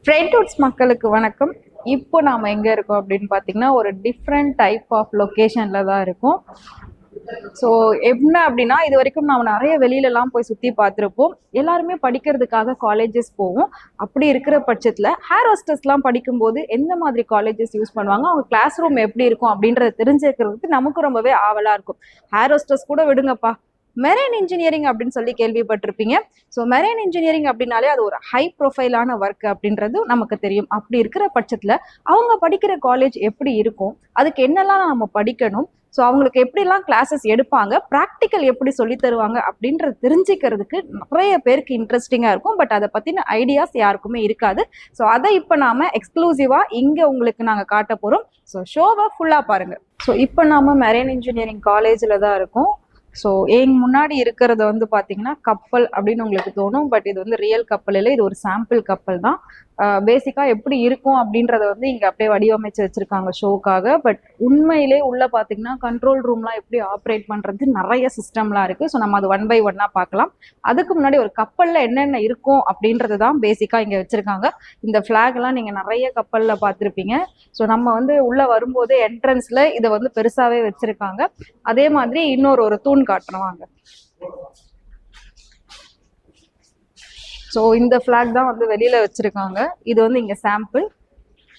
ஃப்ரெண்ட்வுட்ஸ் மக்களுக்கு வணக்கம். இப்போ நாம எங்க இருக்கோம் அப்படின்னு பார்த்தீங்கன்னா, ஒரு டிஃப்ரெண்ட் டைப் ஆஃப் லொக்கேஷன்ல தான் இருக்கோம். ஸோ என்ன அப்படின்னா, இது வரைக்கும் நாம நிறைய வெளியிலலாம் போய் சுற்றி பார்த்துருப்போம். எல்லாருமே படிக்கிறதுக்காக காலேஜஸ் போவோம். அப்படி இருக்கிற பட்சத்தில் ஹேர் ஹோஸ்டஸ்லாம் படிக்கும்போது எந்த மாதிரி காலேஜஸ் யூஸ் பண்ணுவாங்க, அவங்க கிளாஸ் ரூம் எப்படி இருக்கும் அப்படின்றத தெரிஞ்சுக்கிறதுக்கு நமக்கு ரொம்பவே ஆவலாக இருக்கும். ஹேர் ஹோஸ்டஸ் கூட விடுங்கப்பா, மெரைன் இன்ஜினியரிங் அப்படின்னு சொல்லி கேள்விப்பட்டிருப்பீங்க. ஸோ மெரைன் இன்ஜினியரிங் அப்படின்னாலே அது ஒரு ஹை ப்ரொஃபைலான ஒர்க் அப்படின்றது நமக்கு தெரியும். அப்படி இருக்கிற பட்சத்தில் அவங்க படிக்கிற காலேஜ் எப்படி இருக்கும், அதுக்கு என்னெல்லாம் நம்ம படிக்கணும், ஸோ அவங்களுக்கு எப்படிலாம் கிளாஸஸ் எடுப்பாங்க, ப்ராக்டிக்கல் எப்படி சொல்லி தருவாங்க அப்படின்றது தெரிஞ்சுக்கிறதுக்கு நிறைய பேருக்கு இன்ட்ரெஸ்டிங்காக இருக்கும். பட் அதை பற்றின ஐடியாஸ் யாருக்குமே இருக்காது. ஸோ அதை இப்போ நாம் எக்ஸ்க்ளூசிவாக இங்கே உங்களுக்கு நாங்கள் காட்ட போகிறோம். ஸோ ஷோவை ஃபுல்லாக பாருங்கள். ஸோ இப்போ நாம் மெரைன் இன்ஜினியரிங் காலேஜில் தான் இருக்கோம். ஸோ எங்க முன்னாடி இருக்கிறது வந்து பார்த்தீங்கன்னா கப்பல் அப்படின்னு உங்களுக்கு தோணும். பட் இது வந்து ரியல் கப்பல் இல்லை, இது ஒரு சாம்பிள் கப்பல் தான். பேசிக்காக எப்படி இருக்கும் அப்படின்றத வந்து இங்கே அப்படியே வடிவமைச்சு வச்சுருக்காங்க ஷோக்காக. பட் உண்மையிலே உள்ளே பார்த்தீங்கன்னா கண்ட்ரோல் ரூம்லாம் எப்படி ஆப்ரேட் பண்ணுறது, நிறைய சிஸ்டம்லாம் இருக்குது. ஸோ நம்ம அது ஒன் பை ஒன்னாக பார்க்கலாம். அதுக்கு முன்னாடி ஒரு கப்பலில் என்னென்ன இருக்கும் அப்படின்றது தான் பேசிக்காக இங்கே வச்சுருக்காங்க. இந்த ஃப்ளாக்லாம் நீங்கள் நிறைய கப்பலில் பார்த்துருப்பீங்க. ஸோ நம்ம வந்து உள்ளே வரும்போது என்ட்ரன்ஸில் இதை வந்து பெருசாகவே வச்சுருக்காங்க. அதே மாதிரி இன்னொரு தூண் காட்டுறோம் வாங்க. ஸோ இந்த ஃப்ளாக் தான் வந்து வெளியில வச்சிருக்காங்க. இது வந்து இங்க சாம்பிள்.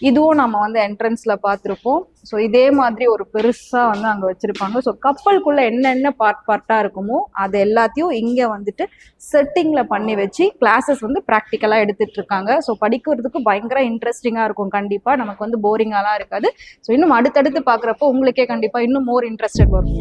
இதுவும் நம்ம வந்து என்ட்ரன்ஸ்ல பார்த்துருப்போம். ஸோ இதே மாதிரி ஒரு பெருசா வந்து அங்க வச்சிருப்பாங்க. ஸோ கப்பலுக்குள்ள என்னென்ன பார்ட்டா இருக்குமோ அது எல்லாத்தையும் இங்க வந்துட்டு செட்டிங்ல பண்ணி வச்சு கிளாஸஸ் வந்து ப்ராக்டிக்கலா எடுத்துட்டு இருக்காங்க. ஸோ படிக்கிறதுக்கு பயங்கர இன்ட்ரெஸ்டிங்கா இருக்கும். கண்டிப்பா நமக்கு வந்து போரிங்காலாம் இருக்காது. ஸோ இன்னும் அடுத்தடுத்து பாக்குறப்போ உங்களுக்கே கண்டிப்பா இன்னும் மோர் இன்ட்ரெஸ்டட் வரும்.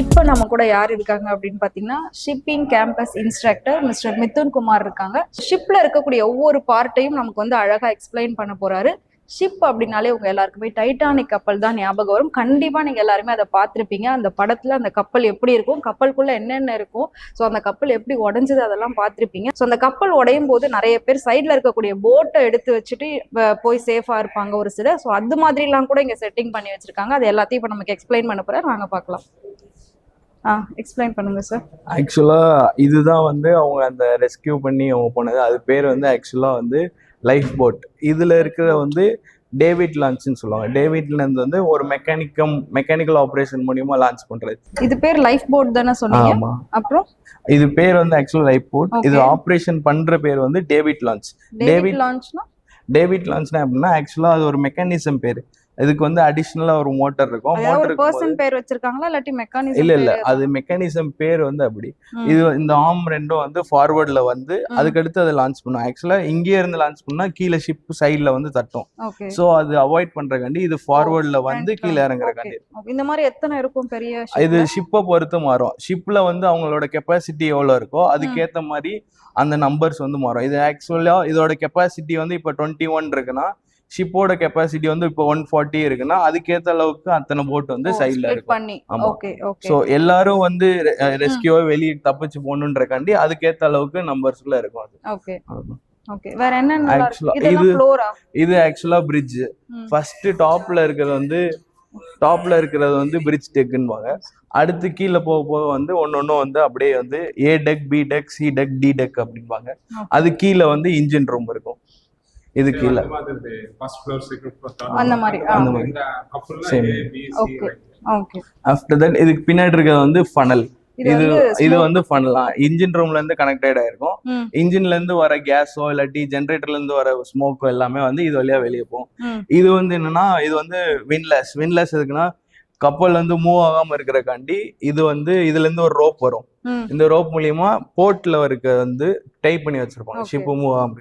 இப்போ நம்ம கூட யார் இருக்காங்க அப்படின்னு பார்த்தீங்கன்னா, shipping campus instructor mister Mithun Kumar இருக்காங்க. ஷிப்ல இருக்கக்கூடிய ஒவ்வொரு பார்ட்டையும் நமக்கு வந்து அழகா எக்ஸ்பிளைன் பண்ண போறாரு. ஷிப் அப்படின்னாலே உங்க எல்லாருக்குமே டைட்டானிக் கப்பல் தான் ஞாபகம் வரும். கண்டிப்பா நீங்க எல்லாருமே அதை பார்த்துருப்பீங்க. அந்த படத்துல அந்த கப்பல் எப்படி இருக்கும், கப்பலுக்குள்ள என்னென்ன இருக்கும், ஸோ அந்த கப்பல் எப்படி உடஞ்சது அதெல்லாம் பார்த்துருப்பீங்க. ஸோ அந்த கப்பல் உடையும் போது நிறைய பேர் சைட்ல இருக்கக்கூடிய போட்டை எடுத்து வச்சுட்டு போய் சேஃபா இருப்பாங்க ஒரு சிலர். ஸோ அது மாதிரிலாம் கூட இங்க செட்டிங் பண்ணி வச்சிருக்காங்க. அது எல்லாத்தையும் இப்போ நமக்கு எக்ஸ்பிளைன் பண்ண போறாரு. நாங்க பார்க்கலாம். எக்ஸ்பிளைன் பண்ணுங்க சார். ஆக்சுவலா இதுதான் வந்து அவங்க அந்த ரெஸ்கியூ பண்ணி அவங்க போனது. அது பேர் வந்து ஆக்சுவலா வந்து லைஃப் போட். இதுல இருக்கிற வந்து டேவிட் லான்ச்னு சொல்லுவாங்க. டேவிட்ல வந்து ஒரு மெக்கானிக்கல் ஆபரேஷன் மூலியமா லான்ச் பண்றது. இது பேர் லைஃப் போட் தானே சொன்னீங்க? ஆமா. அப்புறம் இது பேர் வந்து ஆக்சுவலா லைஃப் போட். இது ஆபரேஷன் பண்ற பேர் வந்து டேவிட் லான்ச். டேவிட் லான்ச்னா அப்படின்னா ஆக்சுவலா அது ஒரு மெக்கானிசம் பேரு. இதுக்கு வந்து அடிஷனலா ஒரு மோட்டார் இருக்கும். மோட்டார் பர்சன் பேர் வச்சிருக்காங்களா இல்லாட்டி மெக்கானிசம்? இல்ல அது மெக்கானிசம் பேர் வந்து அப்படி. இது இந்த ஆர்ம் ரெண்டும் வந்து ஃபார்வர்ட்ல வந்து அதுக்கு அடுத்து அதை லான்ச் பண்ணும். ஆக்சுவலா இங்கே இருந்து லான்ச் பண்ணா கீழே ஷிப் சைடுல வந்து தட்டும். சோ அது அவாய்ட் பண்றக்காண்டி இது ஃபார்வர்ட்ல வந்து கீழே இறங்குறக்காண்டி. இந்த மாதிரி எத்தனை இருக்கும் பெரிய? இது ஷிப்பை பொறுத்து மாறும். ஷிப்ல வந்து அவங்களோட கெப்பாசிட்டி எவ்வளவு இருக்கோ அதுக்கேத்த மாதிரி அந்த நம்பர்ஸ் வந்து மாறும். இது ஆக்சுவலா இதோட கெப்பாசிட்டி வந்து இப்ப 21 இருக்குன்னா ஷிப்போட கெப்பாசிட்டி வந்து இப்போ 140 இருக்குன்னா அதுக்கேற்ற அளவுக்கு அத்தனை போட் வந்து சைட்ல இருக்கும். சோ எல்லாரும் வந்து ரெஸ்கியூவா வெளியே தப்பிச்சு போகணுன்றக்காண்டி அதுக்கேற்ற அளவுக்கு நம்பர்ஸ்ல இருக்கும் அது. இது ஆக்சுவலா பிரிட்ஜ். ஃபர்ஸ்ட் டாப்ல இருக்கிறது வந்து பிரிட்ஜ் டெக்னுவாங்க. அடுத்து கீழே போக போக வந்து ஒன்னொன்னு வந்து அப்படியே வந்து A deck, B deck, C deck, D deck அப்படின்பாங்க. அது கீழே வந்து இன்ஜின் ரூம் இருக்கும். இது கீழ அந்த மாதிரி ஆஃப்டர் தட் இதுக்கு பின்னாடி இருக்கிறது வந்து ஃபனல். இது வந்து ஃபனல் இன்ஜின் ரூம்ல இருந்து கனெக்டட் ஆயிருக்கும். இன்ஜின்ல இருந்து வர கேஸோ இல்லாட்டி ஜெனரேட்டர்ல இருந்து வர ஸ்மோக்கோ எல்லாமே வந்து இது வழியா வெளியே போகும். இது வந்து என்னன்னா இது வந்து விண்ட்லெஸ் எதுக்குன்னா கப்பல் வந்து மூவ் ஆகாம இருக்கிறக்காண்டி இது வந்து இதுல இருந்து ஒரு ரோப் வரும். இந்த ரோப் மூலியமா போர்ட்ல இருக்க வந்து டைப் பண்ணி வச்சிருப்பாங்க ஷிப் மூவ் ஆகாம.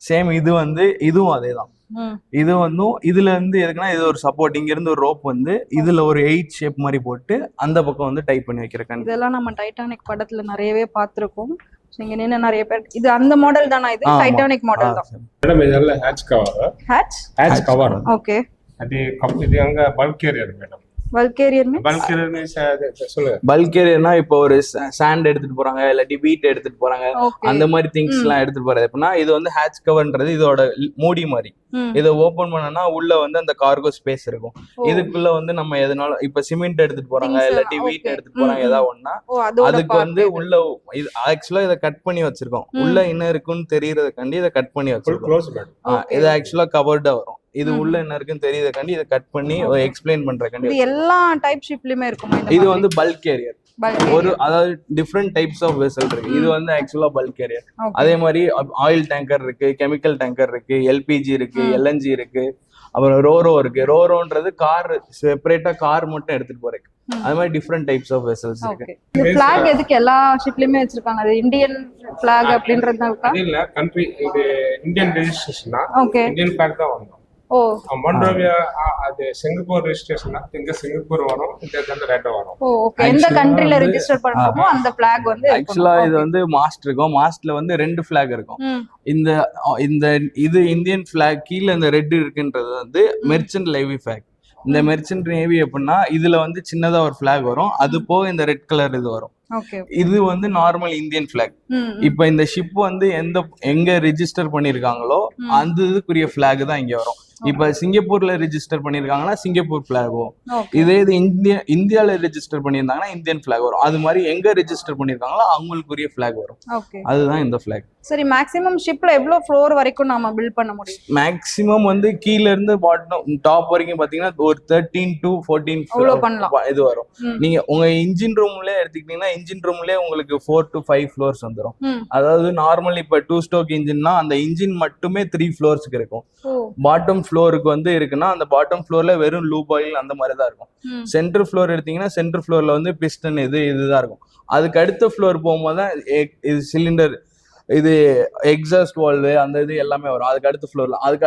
சேம் இது வந்து இதுவும் அதேதான். ம். இது வந்து இதுல இருந்து எதுக்குன்னா இது ஒரு சப்போர்ட், இங்க இருந்து ஒரு ரோப் வந்து இதுல ஒரு 8 ஷேப் மாதிரி போட்டு அந்த பக்கம் வந்து டைப் பண்ணி வைக்கிறேன். இதெல்லாம் நம்ம டைட்டானிக் படத்துல நிறையவே பார்த்திருக்கோம். இங்க நின்று நிறைய பேர் இது அந்த மாடல் தானா? இது டைட்டானிக் மாடல் தான் மேடம். இதெல்லாம் hatch cover. Hatch cover. Okay. அது இது அங்க bulk carrier madam. Bulk carrier bulk carrier சொல்லுங்க. பல்க் கேரியர்னா இப்போ ஒரு சாண்ட் எடுத்துட்டு போறாங்க, இல்லாட்டி வீட் எடுத்துட்டு போறாங்க, அந்த மாதிரி திங்ஸ் எல்லாம் எடுத்துட்டு போறது. எப்படின்னா இது வந்து ஹேட்ச் கவர்ன்றது இதோட மூடி மாதிரி. இதை ஓபன் பண்ணனா உள்ள வந்து அந்த கார்கோ ஸ்பேஸ் இருக்கும். இதுக்குள்ள வந்து நம்ம எதனால இப்ப சிமெண்ட் எடுத்துட்டு போறாங்க, இல்லாட்டி வீட் எடுத்துட்டு போறாங்க, ஏதாவது ஒண்ணா அதுக்கு வந்து உள்ள இது ஆக்சுவலா இதை கட் பண்ணி வச்சிருக்கோம். உள்ள என்ன இருக்குன்னு தெரியறதுக்காண்டி இதை கட் பண்ணி வச்சிருக்கோம். இது ஆக்சுவலா கவர்டா வரும். இது உள்ள என்ன இருக்குன்னு தெரியறதுக்காண்டி இதை கட் பண்ணி எக்ஸ்பிளைன் பண்றதுக்காண்டி. இது எல்லா டைப் ஷிப்லயுமே இருக்குமா? இது வந்து பல்க் கேரியர். ஒரு அதாவது டிஃப்ரெண்ட் டைப்ஸ் ஆஃப் வெசல் இருக்கு. இது வந்து ஆக்சுவலா பல்க் கேரியர். அதே மாதிரி ஆயில் டேங்கர் இருக்கு, கெமிக்கல் டேங்கர் இருக்கு, எல்பிஜி இருக்கு, எல்என்ஜி இருக்கு, அப்புறம் ரோரோ இருக்கு. ரோரோன்றது கார் செப்பரேட்டா கார் மட்டும் எடுத்துட்டு போறதுக்கு. அது மாதிரி டிஃப்ரெண்ட் டைப்ஸ் ஆஃப் வெசல்ஸ் இருக்கு. இந்த ஃபிளாக் எதுக்கு எல்லா ஷிப்லயுமே வச்சிருக்காங்க? அது இந்தியன் ஃபிளாக் அப்படின்றதுனால இல்ல, கண்ட்ரி இது இந்தியன் ரெஜிஸ்ட்ரேஷன் தான். இந்தியன் ஃபிளாக் தான் வரும். ஓ, மொண்டோவியா அது சிங்கப்பூர் ரெஜிஸ்ட்ரேஷன். இங்க சிங்கப்பூர் வரும், இங்க வந்து ரெட் வரும். ஓ, ஓகே. எந்த கண்ட்ரில ரெஜிஸ்டர் பண்றோமோ அந்த ஃபிளாக் வந்து ஆக்சுவலா இது வந்து மாஸ்ட் இருக்கும். மாஸ்ட்ல வந்து 2 ஃபிளாக் இருக்கும். இந்த இந்த இது இந்தியன் ஃபிளாக் கீழ இந்த ரெட் இருக்குன்றது வந்து மெர்ச்சன்ட் நேவி ஃபிளாக். இந்த மெர்ச்சன்ட் நேவி எப்படின்னா இதுல வந்து சின்னதா ஒரு ஃபிளாக் வரும், அது போக இந்த ரெட் கலர் இது வரும். இது வந்து நார்மல் இந்தியன் ஃபிளாக். இப்ப இந்த ஷிப் வந்து எங்க ரெஜிஸ்டர் பண்ணிருக்காங்களோ அந்த இதுக்குரிய ஃபிளாக் தான் இங்க வரும். இப்ப சிங்கப்பூர்ல ரெஜிஸ்டர் பண்ணிருக்காங்கன்னா சிங்கப்பூர் பிளாக் வரும். இதே இது இந்தியால ரெஜிஸ்டர் பண்ணியிருந்தாங்கன்னா இந்தியன் பிளாக் வரும். அது மாதிரி எங்க ரெஜிஸ்டர் பண்ணிருக்காங்களோ அவங்களுக்குரிய பிளாக் வரும். அதுதான் இந்த பிளாக். சரி, மேக்ஸிமம் ஷிப்ல எவ்வளவு ஃப்ளோர் வரைக்கும் நாம பில்ட் பண்ண முடியும்? மேக்ஸிமம் வந்து கீழ இருந்து பாட்டம் டாப் வரைக்கும் பாத்தீங்கன்னா ஒரு 13 to 14 இது வரும். நீங்க உங்க இன்ஜின் ரூம்ல எடுத்துக்கிட்டீங்கன்னா இன்ஜின் ரூம்லயே உங்களுக்கு 4 to 5 ஃப்ளோர்ஸ் வந்துடும். அதாவது நார்மல் இப்ப 2 ஸ்ட்ரோக் இன்ஜின்னா அந்த இன்ஜின் மட்டுமே 3 ஃப்ளோர்ஸ்க்கு இருக்கும். பாட்டம் ஃப்ளோருக்கு வந்து இருக்குன்னா அந்த பாட்டம் ஃப்ளோர்ல வெறும் லூப் ஆயில் அந்த மாதிரி தான் இருக்கும். சென்டர் ஃப்ளோர் எடுத்தீங்கன்னா சென்டர் ஃப்ளோர்ல வந்து பிஸ்டன் இதுதான் இருக்கும். அதுக்கு அடுத்த ஃப்ளோர் போகும்போது தான் இது சிலிண்டர், இது எக்ஸாஸ்ட் வால்வு, அந்த இது எல்லாமே வரும். அதுக்கு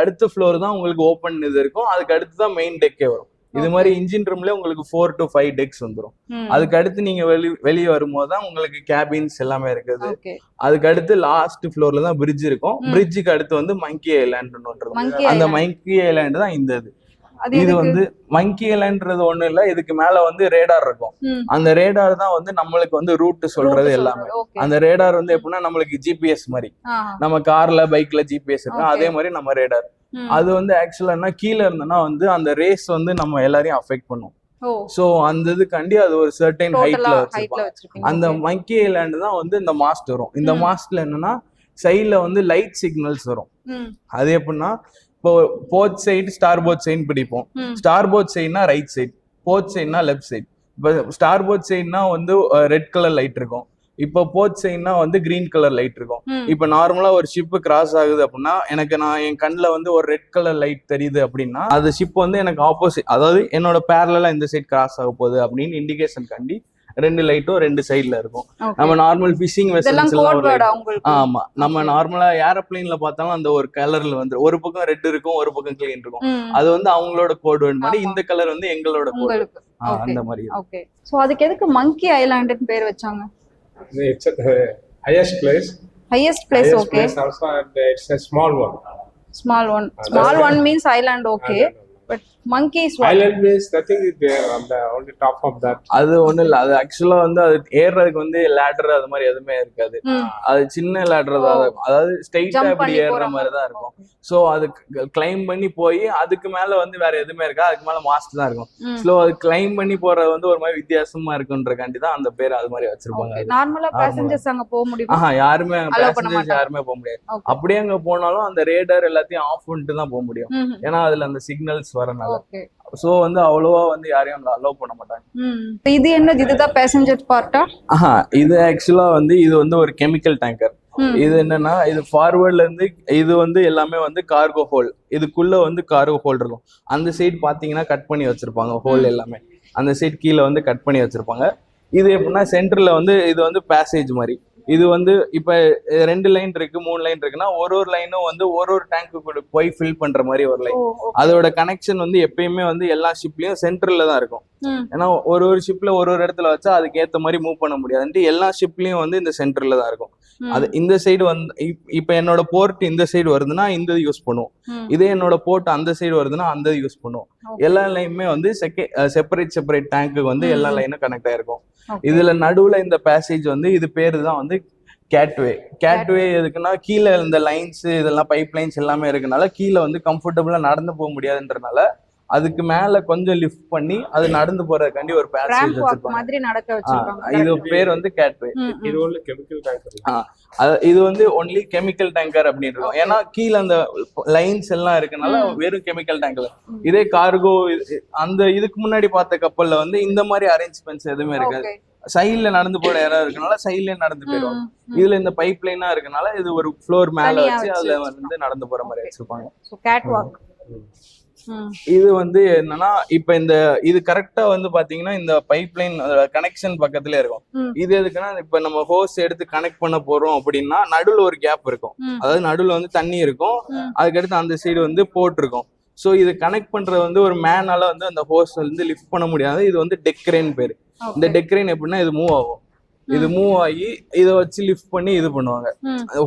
அடுத்த ஃப்ளோர் தான் உங்களுக்கு ஓப்பன் இது இருக்கும். அதுக்கு அடுத்து தான் மெயின் டெக்கே வரும். இது மாதிரி இன்ஜின் ரூம்ல உங்களுக்கு 4 to 5 டெக்ஸ் வந்துடும். அதுக்கு அடுத்து நீங்க வெளியே வரும்போது தான் உங்களுக்கு கேபின்ஸ் எல்லாமே இருக்குது. அதுக்கு அடுத்து லாஸ்ட் ஃப்ளோர்ல தான் பிரிட்ஜ் இருக்கும். பிரிட்ஜுக்கு அடுத்து வந்து மங்கி ஐலாண்ட் ஒன்று. அந்த மங்கி ஐலாண்ட் தான் இந்த இது வந்து மங்கி ஐலாண்ட்ன்றது ஒண்ணு இல்ல, இதுக்கு மேல வந்து ரேடார் இருக்கும். அந்த ரேடார் தான் வந்து நம்மளுக்கு வந்து ரூட் சொல்றது எல்லாமே. அந்த ரேடார் வந்து எப்படின்னா நம்மளுக்கு ஜிபிஎஸ் மாதிரி, நம்ம கார்ல பைக்ல ஜிபிஎஸ் இருக்கும், அதே மாதிரி நம்ம ரேடார். அது வந்து ஆக்சுவலா கீழே இருந்தோம்னா வந்து அந்த ரேஸ் வந்து நம்ம எல்லாரையும் அஃபெக்ட் பண்ணும். சோ அந்த இதுக்காண்டி அது ஒரு சர்டைன் ஹைட்ல வச்சிருப்பாங்க. அந்த மங்கி ஐலாண்ட் தான் வந்து இந்த மாஸ்ட் வரும். இந்த மாஸ்ட்ல என்னன்னா சைட்ல வந்து லைட் சிக்னல்ஸ் வரும். அது எப்படின்னா இப்போ port side starboard side பிடிப்போம். ஸ்டார் போர்ட் சைடுனா ரைட் சைடு, போர்ட் சைடுனா லெஃப்ட் சைடு. இப்போ ஸ்டார் போர்ட் சைடுனா வந்து ரெட் கலர் லைட் இருக்கும். இப்போ போர்ட் சைடுனா வந்து கிரீன் கலர் லைட் இருக்கும். இப்போ நார்மலா ஒரு ஷிப் கிராஸ் ஆகுது அப்படின்னா நான் என் கண்ணுல வந்து ஒரு ரெட் கலர் லைட் தெரியுது அப்படின்னா அது ஷிப் வந்து எனக்கு ஆப்போசிட், அதாவது என்னோட பேரலா இந்த சைடு கிராஸ் ஆக போகுது அப்படின்னு இண்டிகேஷன் கண்டி 2 லைட்டும் 2 சைடுல இருக்கும். நம்ம நார்மல் ஃபிஷிங் வெசல்ஸ் ஆமா, நம்ம நார்மலா ஏரோப்ளேன்ல பார்த்தாலும் அந்த ஒரு கலர்ல வந்து ஒரு பக்கம் ரெட் இருக்கும், ஒரு பக்கம் கிரீன் இருக்கும். அது வந்து அவங்களோட கோட் மாதிரி, இந்த கலர் வந்து எங்களோட கோட், அந்த மாதிரி. ஓகே, சோ அதுக்கு எதுக்கு மங்கி ஐலாண்ட்னு பேர் வச்சாங்க? It's the highest place. Okay. Also, it's a small one. Small one means island. Okay. But monkey is what? Island means nothing is there on the top of that. அது ஒண்ணு இல்ல, அது ஆக்சுவலா வந்து அது ஏறதுக்கு வந்து லேடர் அது மாதிரி எதுவுமே இருக்காது. அது சின்ன லேடர் தான் இருக்கும். அதாவது ஸ்ட்ரைட்டா இப்படி ஏறுற மாதிரி தான் இருக்கும். சோ அது கிளைம் பண்ணி போய் அதுக்கு மேல வந்து வேற எதுவுமே இருக்கா, அதுக்கு மேல மாஸ்ட் தான் இருக்கும். சோ அது கிளைம் பண்ணி போறது வந்து ஒரு மாதிரி வித்தியாசமா இருக்குன்றக்காண்டி தான் அந்த பேர் அது மாதிரி வச்சிருப்பாங்க. நார்மலா பேசஞ்சர்ஸ் அங்க போக முடியுமா? யாருமே பேசஞ்சர்ஸ் யாருமே போக முடியாது. அப்படியே அங்க போனாலும் அந்த ரேடார் எல்லாத்தையும் ஆஃப் பண்ணிட்டு தான் போக முடியும். ஏன்னா அதுல அந்த சிக்னல்ஸ் வரனால. சோ வந்து அவ்வளவா வந்து யாரையும் அலோவ் பண்ண மாட்டாங்க. இது என்னது? இதுதான் பேசஞ்சர் பார்ட்டா? இது ஆக்சுவலா வந்து இது வந்து ஒரு கெமிக்கல் டேங்கர். இது என்னன்னா இது ஃபார்வர்ட்ல இருந்து இது வந்து எல்லாமே வந்து கார்கோ ஹோல். இதுக்குள்ள வந்து கார்கோ ஹோல் இருக்கும். அந்த சைடு பாத்தீங்கன்னா கட் பண்ணி வச்சிருப்பாங்க ஹோல் எல்லாமே. அந்த சைடு கீழே வந்து கட் பண்ணி வச்சிருப்பாங்க. இது எப்படின்னா சென்டர்ல வந்து இது வந்து பேசேஜ் மாதிரி. இது வந்து இப்ப 2 லைன் இருக்கு 3 லைன் இருக்குன்னா ஒரு லைனும் வந்து ஒரு டேங்க்கு போய் ஃபில் பண்ற மாதிரி ஒரு லைன். அதோட கனெக்ஷன் வந்து எப்பயுமே வந்து எல்லா ஷிப்லயும் சென்டர்ல தான் இருக்கும். ஏன்னா ஒரு ஷிப்ல ஒரு இடத்துல வச்சா அதுக்கு ஏத்த மாதிரி மூவ் பண்ண முடியாதுன்ட்டு எல்லா ஷிப்லயும் வந்து இந்த சென்டர்ல தான் இருக்கும். அது இந்த சைடு வந்து இப்ப என்னோட போர்ட் இந்த சைடு வருதுன்னா இந்த யூஸ் பண்ணுவோம். இதே என்னோட போர்ட் அந்த சைடு வருதுன்னா அந்த யூஸ் பண்ணுவோம். எல்லா லைனுமே வந்து செப்பரேட் டேங்க்கு வந்து எல்லா லைனும் கனெக்ட் ஆயிருக்கும். இதுல நடுவுல இந்த பேசேஜ் வந்து இது பேரு தான் வந்து கேட்வே எதுக்குன்னா கீழே இந்த லைன்ஸ் இதெல்லாம் பைப் லைன்ஸ் எல்லாமே இருக்கனால கீழே வந்து கம்ஃபர்டபுளா நடந்து போக முடியாதுன்றனால அதுக்கு மேல கொஞ்சம் லிஃப்ட் பண்ணி அது நடந்து போறதுக்காண்டி ஒரு பேசேஜ் வச்சிருப்பாங்க. இது பேர் வந்து கேட்வே. இது ஒரு கெமிக்கல் டேங்கர். இது வந்து ஒன்லி கெமிக்கல் டேங்கர் அப்படின்னு இருக்கும். ஏன்னா கீழே அந்த லைன்ஸ் எல்லாம் இருக்கனால வெறும் கெமிக்கல் டேங்கர். இதே கார்கோ அந்த இதுக்கு முன்னாடி பார்த்த கப்பல்ல வந்து இந்த மாதிரி அரேஞ்ச்மெண்ட்ஸ் எதுவுமே இருக்காது. சைட்ல நடந்து போற இடம் இருக்கனால சைட்ல நடந்து போயிடுவாங்க. இதுல இந்த பைப் லைனா இருக்கனால இது ஒரு ஃப்ளோர் மேல வச்சு அதுல வந்து நடந்து போற மாதிரி வச்சிருப்பாங்க. இது வந்து என்னன்னா இப்ப இது கரெக்டா வந்து பாத்தீங்கன்னா இந்த பைப் லைன் கனெக்ஷன் பக்கத்துல இருக்கும். இது எதுக்குன்னா இப்ப நம்ம ஹோஸ் எடுத்து கனெக்ட் பண்ண போறோம் அப்படின்னா நடுவுல ஒரு கேப் இருக்கும். அதாவது நடுவுல வந்து தண்ணி இருக்கும், அதுக்கடுத்து அந்த சைடு வந்து போட்டிருக்கும். ஸோ இது கனெக்ட் பண்றது வந்து ஒரு மேனால வந்து அந்த ஹோஸ் வந்து லிஃப்ட் பண்ண முடியாது. இது வந்து டெக்ரேன் பேரு. இந்த டெக்ரேன் எப்படின்னா இது மூவ் ஆகும். இது மூவ் ஆகி இதை வச்சு லிஃப்ட் பண்ணி இது பண்ணுவாங்க.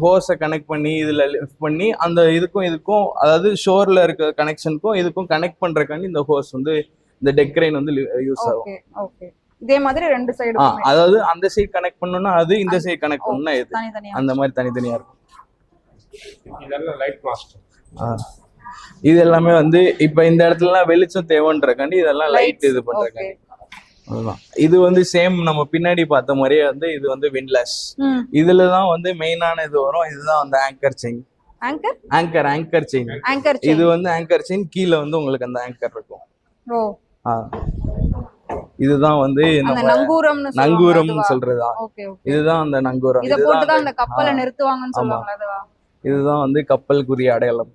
ஹோஸை கனெக்ட் பண்ணி இதுல லிஃப்ட் பண்ணி அந்த இதுக்கும் அதாவது ஷோர்ல இருக்க கனெக்ஷனுக்கும் இதுக்கும் கனெக்ட் பண்றதுக்காண்டி இந்த ஹோஸ் வந்து இந்த டெக்ரேன் வந்து யூஸ் ஆகும். இதே மாதிரி ரெண்டு சைடு அதாவது அந்த சைடு கனெக்ட் பண்ணனும்னா அது இந்த சைடு கனெக்ட் பண்ணனும்னா இது அந்த மாதிரி தனித்தனியா இருக்கும். இதெல்லாம் லைட் மாஸ்டர். இது எல்லாமே வந்து இப்ப இந்த இடத்துல வெளிச்சம் தேவைன்றக்காண்டி இதெல்லாம் லைட் இது பண்றக்காண்டி. இது வந்து சேம் நம்ம பின்னாடி பார்த்த மாதிரியே வந்து இது வந்து விண்ட்லெஸ். இதுலதான் வந்து மெயினான இது வரும். இதுதான் வந்து ஆங்கர் செயின். ஆங்கர் செயின் இது வந்து ஆங்கர் செயின். கீழே வந்து உங்களுக்கு அந்த ஆங்கர் இருக்கும். இதுதான் வந்து நங்கூரம் சொல்றதா. இதுதான் அந்த நங்கூரம். இதுதான் வந்து கப்பலுக்குரிய அடையாளம்.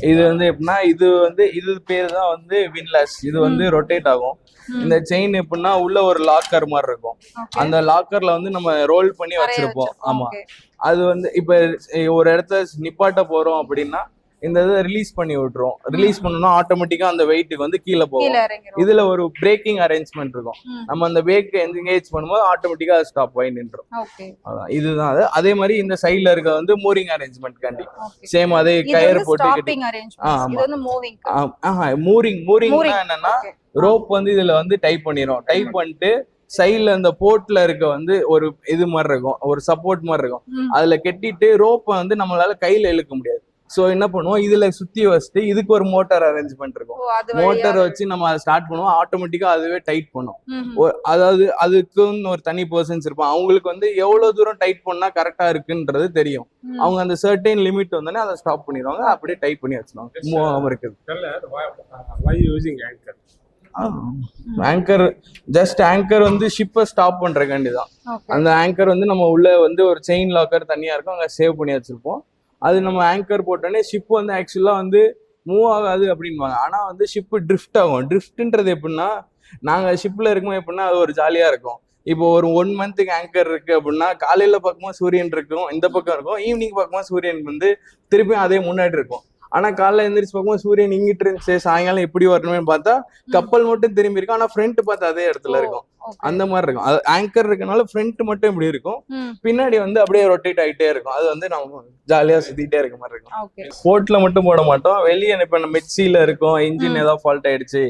இது வந்து எப்படின்னா இது பேரு தான் வந்து விண்ட்லெஸ். இது வந்து ரொட்டேட் ஆகும். இந்த செயின் எப்படின்னா உள்ள ஒரு லாக்கர் மாதிரி இருக்கும். அந்த லாக்கர்ல வந்து நம்ம ரோல் பண்ணி வச்சிருப்போம். ஆமா, அது வந்து இப்ப ஒரு இடத்த நிப்பாட்ட போறோம் அப்படின்னா இந்த இதை ரிலீஸ் பண்ணி விட்டுரும். ரிலீஸ் பண்ணோம்னா ஆட்டோமேட்டிக்கா அந்த வெயிட்டுக்கு வந்து கீழே போகும். இதுல ஒரு பிரேக்கிங் அரேஞ்ச்மெண்ட் இருக்கும். நம்ம அந்த பிரேக் என்கேஜ் பண்ணும்போது ஆட்டோமேட்டிக்கா அது ஸ்டாப் ஆகி நின்றும். இதுதான் அது. அதே மாதிரி இந்த சைட்ல இருக்க வந்து மூரிங் அரேஞ்ச்மெண்ட் காண்டி சேம் அதே கயர் போட்டு மூரிங் என்னன்னா ரோப் வந்து இதுல வந்து டைப் பண்ணிரும். டைப் பண்ணிட்டு சைட்ல அந்த போர்ட்ல இருக்க வந்து ஒரு இது மாதிரி இருக்கும், ஒரு சப்போர்ட் மாதிரி இருக்கும். அதுல கெட்டிட்டு ரோப்பை வந்து நம்மளால கையில இழுக்க முடியாது. சோ என்ன பண்ணுவோம், இதுல சுத்தி வச்சுட்டு இதுக்கு ஒரு மோட்டார் அரேஞ்ச்மெண்ட் இருக்கும். மோட்டார் வச்சு நம்ம அதை ஸ்டார்ட் பண்ணுவோம். ஆட்டோமேட்டிக்கா அதுவே டைட் பண்ணும். அதாவது அதுக்குன்னு ஒரு தனி பர்சன்ஸ் இருப்பான். அவங்களுக்கு வந்து எவ்வளவு தூரம் டைட் பண்ணா கரெக்டா இருக்குன்றது தெரியும். அவங்க அந்த சர்டைன் லிமிட் வந்தோடனே அதை ஸ்டாப் பண்ணிடுவாங்க. அப்படியே டைட் பண்ணி வச்சிருவாங்க. இருக்குது ஆங்கர் ஜஸ்ட் ஆங்கர் வந்து ஷிப்பை ஸ்டாப் பண்றதுக்காண்டி தான். அந்த ஆங்கர் வந்து நம்ம உள்ள வந்து ஒரு செயின் லாக்கர் தனியா இருக்கும், அங்க சேவ் பண்ணி வச்சிருப்போம். அது நம்ம ஆங்கர் போட்டோன்னே ஷிப் வந்து ஆக்சுவலா வந்து மூவ் ஆகாது அப்படின்வாங்க. ஆனா வந்து ஷிப் ட்ரிஃப்ட் ஆகும். ட்ரிஃப்ட்ன்றது எப்படின்னா நாங்க ஷிப்ல இருக்கும்போது எப்படின்னா அது ஒரு ஜாலியா இருக்கும். இப்போ ஒரு 1 மந்த்துக்கு ஆங்கர் இருக்கு அப்படின்னா காலையில பார்க்கும்போது சூரியன் இருக்கும், இந்த பக்கம் இருக்கும். ஈவினிங் பார்க்கும்போது சூரியன் வந்து திருப்பியும் அதே முன்னாடி இருக்கும். ஆனா காலைல எந்திரிச்சு பார்க்கும்போது சூரியன் இங்கிட்டு இருந்துச்சு, சாயங்காலம் எப்படி வரணும்னு பார்த்தா கப்பல் மட்டும் திரும்பி இருக்கும். ஆனா ஃப்ரண்ட் பார்த்து அதே இடத்துல இருக்கும். அந்த மாதிரி இருக்கும். அது ஆங்கர் இருக்கனால ஃப்ரண்ட் மட்டும் இப்படி இருக்கும், பின்னாடி வந்து அப்படியே ரொட்டேட் ஆகிட்டே இருக்கும். அது வந்து நம்ம ஜாலியா சுத்திட்டே இருக்க மாதிரி இருக்கும். போர்ட்ல மட்டும் போட மாட்டோம். வெளியே இப்ப மெட்சில இருக்கும், இன்ஜின் ஏதாவது ஃபால்ட் ஆயிடுச்சு,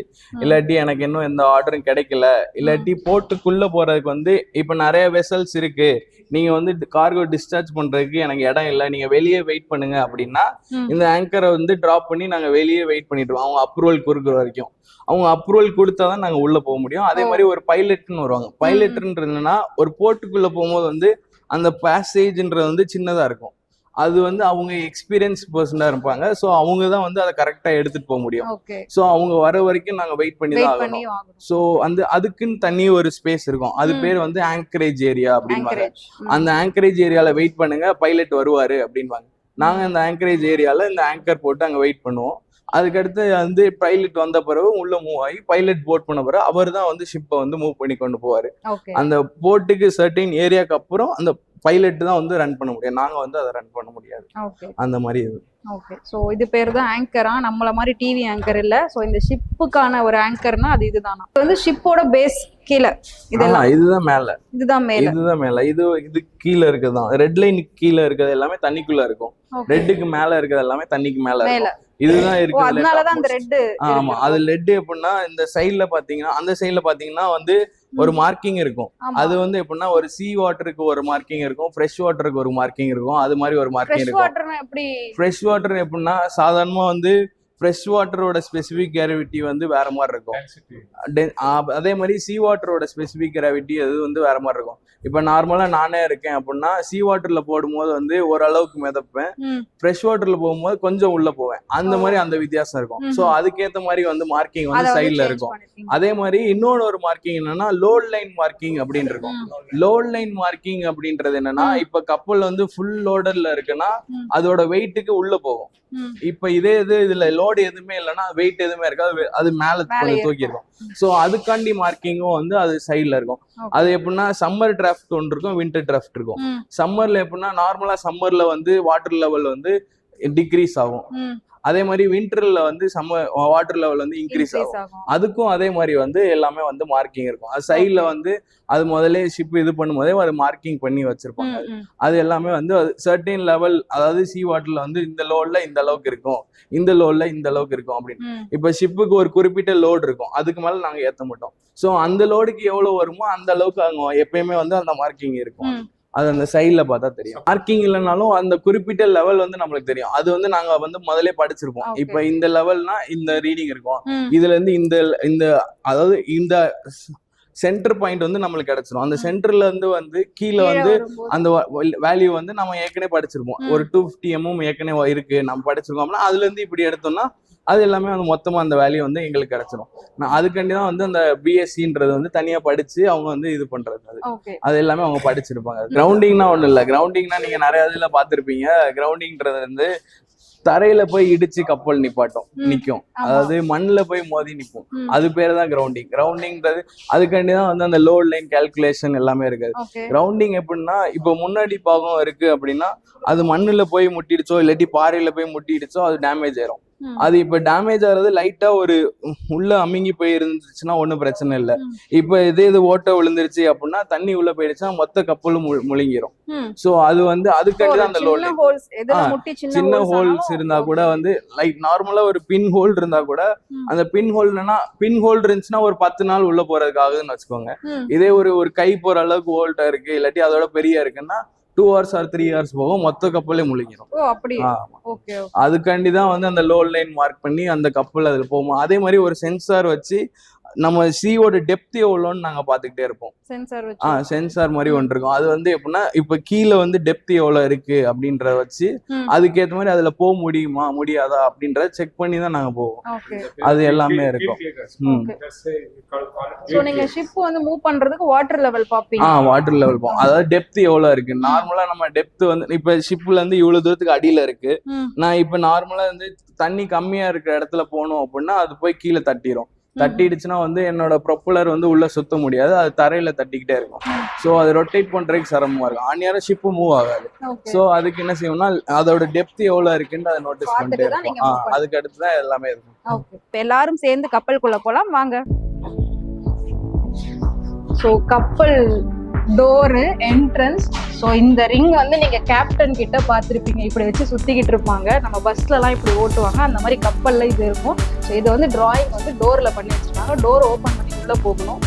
இல்லாட்டி எனக்கு இன்னும் எந்த ஆர்டரும் கிடைக்கல, இல்லாட்டி போர்ட்டுக்குள்ள போறதுக்கு வந்து இப்ப நிறைய வெசல்ஸ் இருக்கு, நீங்க வந்து கார்கோ டிஸ்சார்ஜ் பண்றதுக்கு எனக்கு இடம் இல்லை, நீங்க வெளியே வெயிட் பண்ணுங்க அப்படின்னா இந்த ஆங்கரை வந்து டிராப் பண்ணி நாங்க வெளியே வெயிட் பண்ணிட்டு அவங்க அப்ரூவல் கொடுக்குற வரைக்கும். அவங்க அப்ரூவல் கொடுத்தாதான் நாங்க உள்ள போக முடியும். அதே மாதிரி ஒரு பைலட்னு வருவாங்க. பைலட்ன்றதுன்னா ஒரு போர்ட்டுக்குள்ள போகும்போது வந்து அந்த பேசேஜ்ன்றது வந்து சின்னதா இருக்கும். அது வந்து அவங்க எக்ஸ்பீரியன்ஸ் பர்சனா இருப்பாங்க. ஸோ அவங்க தான் வந்து அதை கரெக்டா எடுத்துட்டு போக முடியும். ஸோ அவங்க வர வரைக்கும் நாங்க வெயிட் பண்ணி தான் ஆகணும். ஸோ அதுக்குன்னு தனி ஒரு ஸ்பேஸ் இருக்கும். அது பேர் வந்து ஆங்கரேஜ் ஏரியா அப்படின்வாங்க. அந்த ஆங்கரேஜ் ஏரியால வெயிட் பண்ணுங்க, பைலட் வருவாரு அப்படின்வாங்க. நாங்க அந்த ஆங்கரேஜ் ஏரியால இந்த ஆங்கர் போட்டு அங்க வெயிட் பண்ணுவோம். அதுக்கடுத்து வந்து பைலட் வந்த பிறகு உள்ள மூவ் ஆகி பைலட் போட் பண்ண பிறகு அவர் தான் வந்து ஷிப்பை வந்து மூவ் பண்ணி கொண்டு போவாரு. ஓகே அந்த போட்டுக்கு சர்டைன் ஏரியாக்கு அப்புறம் அந்த பைலட் தான் வந்து ரன் பண்ண முடியும், நாங்க வந்து அதை ரன் பண்ண முடியாது. ஓகே அந்த மாதிரி இது. ஓகே ஸோ இது பேர் தான் ஆங்கரா, நம்மள மாதிரி டிவி ஆங்கர் இல்ல. ஸோ இந்த ஷிப்புக்கான ஒரு ஆங்கர்னா அது இதுதானா? இது வந்து ஷிப்போட பேஸ் கீழே இதெல்லாம் இதுதான் மேல, இதுதான் மேல, இதுதான் மேல, இது கீழே இருக்குதான். ரெட் லைன் கீழே இருக்கிறது எல்லாமே தண்ணிக்குள்ள இருக்கும், ரெட்டுக்கு மேல இருக்கிறது எல்லாமே தண்ணிக்கு மேல இருக்கும். இதுதான் இருக்கு. அதனாலதான் அந்த ரெட். ஆமா, அது லெட் எப்படின்னா இந்த சைடுல பாத்தீங்கன்னா, அந்த சைடுல பாத்தீங்கன்னா வந்து ஒரு மார்க்கிங் இருக்கும். அது வந்து எப்படின்னா ஒரு சீ வாட்டருக்கு ஒரு மார்க்கிங் இருக்கும், ஃப்ரெஷ் வாட்டருக்கு ஒரு மார்க்கிங் இருக்கும். அது மாதிரி ஒரு மார்க்கிங் இருக்கும். ஃப்ரெஷ் வாட்டர் எப்படின்னா சாதாரணமா வந்து ஃப்ரெஷ் வாட்டரோட ஸ்பெசிபிக் கிராவிட்டி வந்து வேற மாதிரி இருக்கும். அதே மாதிரி சீ வாட்டரோட ஸ்பெசிபிக் கிராவிட்டி அது வந்து வேற மாதிரி இருக்கும். இப்ப நார்மலா நானே இருக்கேன் அப்படின்னா சீ வாட்டர்ல போடும்போது வந்து ஓரளவுக்கு மிதப்பேன், ஃப்ரெஷ் வாட்டர்ல போகும்போது கொஞ்சம் உள்ள போவேன். அந்த மாதிரி அந்த வித்தியாசம் இருக்கும். சோ அதுக்கேற்ற மாதிரி வந்து மார்க்கிங் வந்து சைட்ல இருக்கும். அதே மாதிரி இன்னொன்னு ஒரு மார்க்கிங் என்னன்னா லோட் லைன் மார்க்கிங் அப்படின்னு இருக்கும். லோட் லைன் மார்க்கிங் அப்படின்றது என்னன்னா இப்ப கப்பல் வந்து ஃபுல் லோடர்ல இருக்குன்னா அதோட வெயிட்டுக்கு உள்ள போகும். இப்ப இதுல லோடு எதுவுமே இல்லைன்னா வெயிட் எதுவுமே இருக்காது, அது மேல கொஞ்சம் தூக்கி இருக்கும். சோ அதுக்காண்டி மார்க்கிங்கும் வந்து அது சைட்ல இருக்கும். அது எப்படின்னா சம்மர் டிராஃப்ட் ஒன்று இருக்கும், வின்டர் டிராஃப்ட் இருக்கும். சம்மர்ல எப்படின்னா நார்மலா சம்மர்ல வந்து வாட்டர் லெவல் வந்து டிக்ரீஸ் ஆகும். அதே மாதிரி வின்டர்ல வந்து வாட்டர் லெவல் வந்து இன்க்ரீஸ் ஆகும். அதுக்கும் அதே மாதிரி வந்து எல்லாமே வந்து மார்க்கிங் இருக்கும். அது சைட்ல வந்து அது முதல்ல ஷிப் இது பண்ணும்போதே அது மார்க்கிங் பண்ணி வச்சிருப்பாங்க. அது எல்லாமே வந்து சர்டைன் லெவல், அதாவது சீ வாட்டர்ல வந்து இந்த லோட்ல இந்த அளவுக்கு இருக்கும், இந்த லோட்ல இந்த அளவுக்கு இருக்கும் அப்படின்னு. இப்ப ஷிப்புக்கு ஒரு குறிப்பிட்ட லோடு இருக்கும், அதுக்கு மேல நாங்க ஏத்த மாட்டோம். சோ அந்த லோடுக்கு எவ்வளவு வருமோ அந்த அளவுக்கு அங்க எப்பயுமே வந்து அந்த மார்க்கிங் இருக்கும். அது அந்த சைட்ல பார்த்தா தெரியும். மார்க்கிங் இல்லைனாலும் அந்த குறிப்பிட்ட லெவல் வந்து நம்மளுக்கு தெரியும். அது வந்து நாங்க வந்து முதல்ல படிச்சிருப்போம். இப்ப இந்த லெவல்னா இந்த ரீடிங் இருக்கும், இதுல இருந்து இந்த அதாவது இந்த சென்டர் பாயிண்ட் வந்து நம்மளுக்கு கிடைச்சிரும். அந்த சென்டர்ல இருந்து வந்து கீழே வந்து அந்த வேல்யூ வந்து நம்ம ஏற்கனவே படிச்சிருப்போம். ஒரு 250 mm ஏற்கனவே இருக்கு நம்ம படிச்சிருக்கோம் அப்படின்னா அதுல இருந்து இப்படி எடுத்தோம்னா அது எல்லாமே வந்து மொத்தமா அந்த வேல்யூ வந்து எங்களுக்கு கிடைச்சிரும். நான் அதுக்காண்டி தான் வந்து அந்த பிஎஸ்சின்றது வந்து தனியா படிச்சு அவங்க வந்து இது பண்றது. அது எல்லாமே அவங்க படிச்சிருப்பாங்க. கிரவுண்டிங்னா ஒண்ணு இல்ல. கிரவுண்டிங்னா நீங்க நிறைய இதுல பாத்திருப்பீங்க. கிரவுண்டிங்ன்றது வந்து தரையில போய் இடிச்சு கப்பல் நிக்கும், அதாவது மண்ணுல போய் மோதி நிக்கும். அது பேரு தான் கிரவுண்டிங். கிரவுண்டிங்ன்றது அதுக்காண்டிதான் வந்து அந்த லோட் லைன் கால்குலேஷன் எல்லாமே இருக்காது. கிரவுண்டிங் எப்படின்னா இப்ப முன்னாடி பாகம் இருக்கு அப்படின்னா அது மண்ணுல போய் முட்டிடுச்சோ இல்லாட்டி பாறையில போய் முட்டிடுச்சோ அது டேமேஜ் ஆயிரும். அது இப்ப டேமேஜ் ஆகிறது லைட்டா ஒரு உள்ள அமுங்கி போய் இருந்துச்சுன்னா ஒன்னும் பிரச்சனை இல்லை. இப்ப இது ஓட்ட விழுந்துருச்சு அப்படின்னா தண்ணி உள்ள போயிடுச்சுன்னா மொத்த கப்பலும் முழுங்கிரும். சோ அது வந்து அதுக்காண்டி தான் அந்த லோட் சின்ன ஹோல்ஸ் இருந்தா கூட வந்து லைக் நார்மலா ஒரு பின் ஹோல் இருந்தா கூட அந்த பின் ஹோல் இருந்துச்சுன்னா ஒரு 10 நாள் உள்ள போறதுக்கு ஆகுதுன்னு வச்சுக்கோங்க. இதே ஒரு கை போற அளவுக்கு ஹோல்ட்டா இருக்கு இல்லாட்டி அதோட பெரிய இருக்குன்னா 2 hours or 3 hours போகும், மொத்த கப்பலே முழுங்கிடும். அதுக்காண்டிதான் வந்து அந்த லோ லைன் மார்க் பண்ணி அந்த கப்பல் அதுல போகும். அதே மாதிரி ஒரு சென்சார் வச்சு நம்ம சீயோட டெப்த் எவ்வளோன்னு நாங்க பாத்துக்கிட்டே இருப்போம். சென்சார் மாதிரி ஒன்று இருக்கும். அது வந்து எப்படின்னா இப்ப கீழே வந்து டெப்த் எவ்வளவு இருக்கு அப்படின்றத வச்சு அதுக்கேற்ற மாதிரி அதுல போக முடியுமா முடியாதா அப்படின்றத செக் பண்ணி தான் நாங்க போவோம். அது எல்லாமே இருக்கும். நீங்க ஷிப் வந்து மூவ் பண்றதுக்கு வாட்டர் லெவல் பாப்பீங்க. வாட்டர் லெவல் போவோம். அதாவது டெப்த் எவ்வளவு இருக்கு. நார்மலா நம்ம டெப்த் வந்து இப்ப ஷிப்ல இருந்து இவ்வளவு தூரத்துக்கு அடியில இருக்கு. நான் இப்ப நார்மலா வந்து தண்ணி கம்மியா இருக்கிற இடத்துல போனோம் அப்படின்னா அது போய் கீழே தட்டிடுச்சுன்னா வந்து என்னோட ப்ரொப்பலர் வந்து உள்ள சுத்த முடியாது, அது தரையில தட்டிக்கிட்டே இருக்கும். ஸோ அது ரொட்டேட் பண்றதுக்கு சிரமமா இருக்கும். ஆனியாரம் ஷிப்பு மூவ் ஆகாது. ஸோ அதுக்கு என்ன செய்யணும்னா அதோட டெப்த் எவ்வளவு இருக்குன்னு அதை நோட்டீஸ் பண்ணிட்டே இருக்கும். அதுக்கு அடுத்து தான் எல்லாமே இருக்கும். இப்போ எல்லாரும் சேர்ந்து கப்பலுக்குள்ள போலாம் வாங்க. ஸோ கப்பல் டோரு என்ட்ரன்ஸ். ஸோ இந்த ரிங் வந்து நீங்க கேப்டன் கிட்ட பார்த்துருப்பீங்க, இப்படி வச்சு சுத்திக்கிட்டு இருப்பாங்க. நம்ம பஸ்லலாம் இப்படி ஓட்டுவாங்க, அந்த மாதிரி கப்பல்ல இது இருக்கும். ஸோ இது வந்து டிராயிங் வந்து டோர்ல பண்ணி வச்சிருக்காங்க. டோர் ஓப்பன் பண்ணி உள்ள போகணும்.